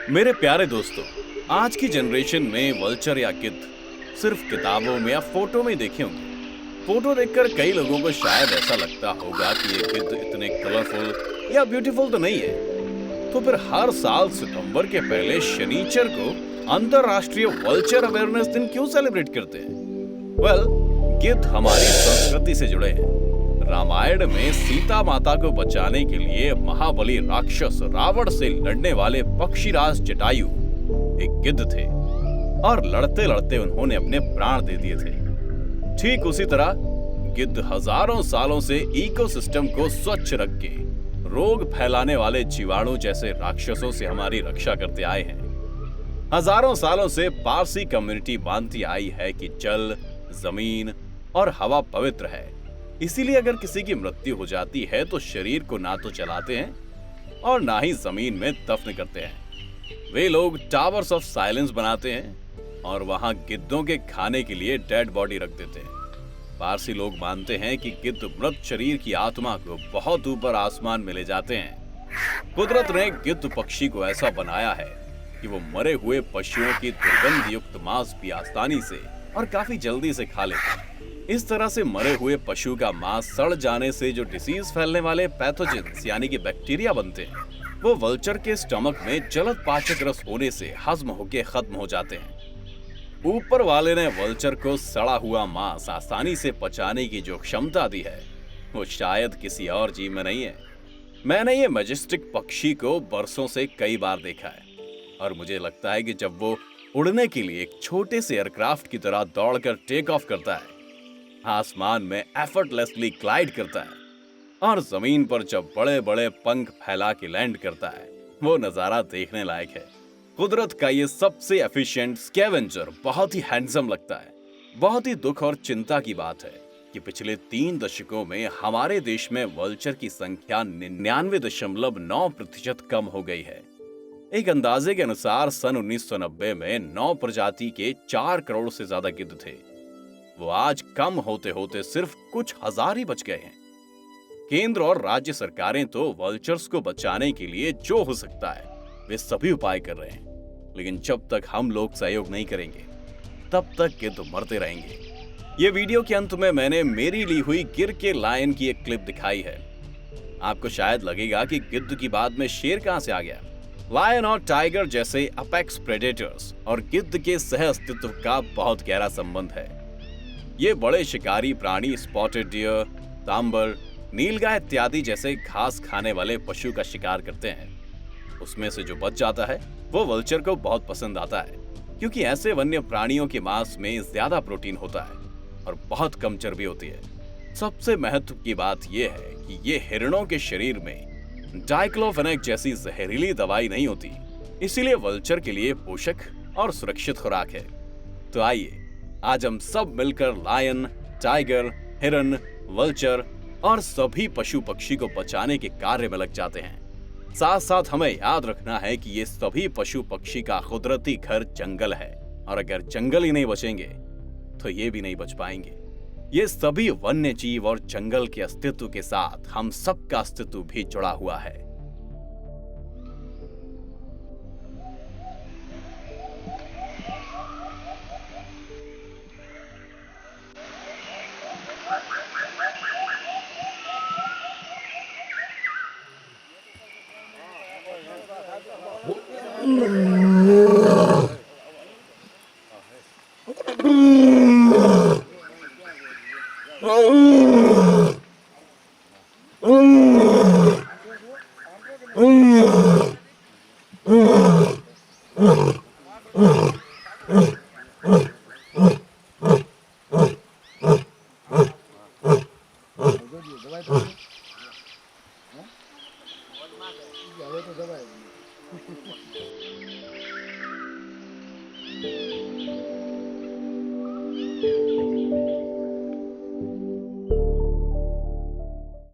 मेरे प्यारे दोस्तों, आज की जनरेशन में वल्चर या गिद्ध सिर्फ किताबों में या फोटो में देखे होंगे। फोटो देखकर कई लोगों को शायद ऐसा लगता होगा कि ये गिद्ध इतने कलरफुल या ब्यूटीफुल तो नहीं है। तो फिर हर साल सितंबर के पहले शनिचर को अंतरराष्ट्रीय वल्चर अवेयरनेस दिन क्यों सेलिब्रेट करते हैं? वेल, गिद्ध हमारी संस्कृति से जुड़े हैं। रामायण में सीता माता को बचाने के लिए महाबली राक्षस रावण से लड़ने वाले पक्षीराज जटायु एक गिद्ध थे और लड़ते लड़ते उन्होंने अपने प्राण दे दिए थे। ठीक उसी तरह गिद्ध हजारों सालों से इकोसिस्टम को स्वच्छ रख के रोग फैलाने वाले जीवाणु जैसे राक्षसों से हमारी रक्षा करते आए हैं। हजारों सालों से पारसी कम्युनिटी मानती आई है कि जल, जमीन और हवा पवित्र है। इसीलिए अगर किसी की मृत्यु हो जाती है तो शरीर को ना तो जलाते हैं और ना ही जमीन में दफन करते हैं। वे लोग टावर्स ऑफ साइलेंस बनाते हैं और वहां गिद्धों के खाने के लिए डेड बॉडी रख देते हैं। पारसी लोग मानते हैं कि गिद्ध मृत शरीर की आत्मा को बहुत ऊपर आसमान में ले जाते हैं। कुदरत ने गिद्ध पक्षी को ऐसा बनाया है कि वो मरे हुए पशुओं की दुर्गंध युक्त मांस भी आसानी से और काफी जल्दी से खा लेते हैं। इस तरह से मरे हुए पशु का मांस सड़ जाने से जो डिसीज फैलने वाले पैथोजेंस यानी कि बैक्टीरिया बनते हैं, वो वल्चर के स्टमक में जलद पाचक रस होने से हजम होके खत्म हो जाते हैं। ऊपर वाले ने वल्चर को सड़ा हुआ मांस आसानी से पचाने की जो क्षमता दी है, वो शायद किसी और जीव में नहीं है। मैंने ये मैजेस्टिक पक्षी को बरसों से कई बार देखा है और मुझे लगता है कि जब वो उड़ने के लिए एक छोटे से एयरक्राफ्ट की तरह दौड़कर टेक ऑफ करता है, आसमान में एफर्टलेसली ग्लाइड करता है और जमीन पर जब बड़े बड़े पंख फैला के लैंड करता है, वो नजारा देखने लायक है। कुदरत का ये सबसे एफिशिएंट स्कैवेंजर बहुत ही हैंडसम लगता है। बहुत ही दुख और चिंता की बात है कि पिछले 3 दशकों में हमारे देश में वल्चर की संख्या 99.9% कम हो गई है। एक अंदाजे के अनुसार सन 1990 में 9 प्रजाति के 4 करोड़ से ज्यादा गिद्ध थे। वो आज कम होते होते सिर्फ कुछ हजार ही बच गए हैं। केंद्र और राज्य सरकारें तो वल्चर्स को बचाने के लिए जो हो सकता है वे सभी उपाय कर रहे हैं, लेकिन जब तक हम लोग सहयोग नहीं करेंगे तब तक गिद्ध मरते रहेंगे। ये वीडियो के अंत में मैंने मेरी ली हुई गिर के लायन की एक क्लिप दिखाई है। आपको शायद लगेगा कि गिद्ध की बाद में शेर कहां से आ गया। लायन और टाइगर जैसे अपेक्स प्रेडेटर्स और गिद्ध के सह अस्तित्व का बहुत गहरा संबंध है। ये बड़े शिकारी प्राणी स्पॉटेड डियर, तांबर, नीलगाय इत्यादि जैसे घास खाने वाले पशु का शिकार करते हैं। उसमें से जो बच जाता है वो वल्चर को बहुत पसंद आता है, क्योंकि ऐसे वन्य प्राणियों के मांस में ज्यादा प्रोटीन होता है और बहुत कम चर्बी होती है। सबसे महत्व की बात यह है कि ये हिरणों के शरीर में डाइक्लोफेनेक जैसी जहरीली दवाई नहीं होती, इसीलिए वल्चर के लिए पोषक और सुरक्षित खुराक है। तो आइए आज हम सब मिलकर लायन, टाइगर, हिरन, वल्चर और सभी पशु पक्षी को बचाने के कार्य में लग जाते हैं। साथ साथ हमें याद रखना है कि ये सभी पशु पक्षी का कुदरती घर जंगल है और अगर जंगल ही नहीं बचेंगे तो ये भी नहीं बच पाएंगे। ये सभी वन्य जीव और जंगल के अस्तित्व के साथ हम सबका अस्तित्व भी जुड़ा हुआ है।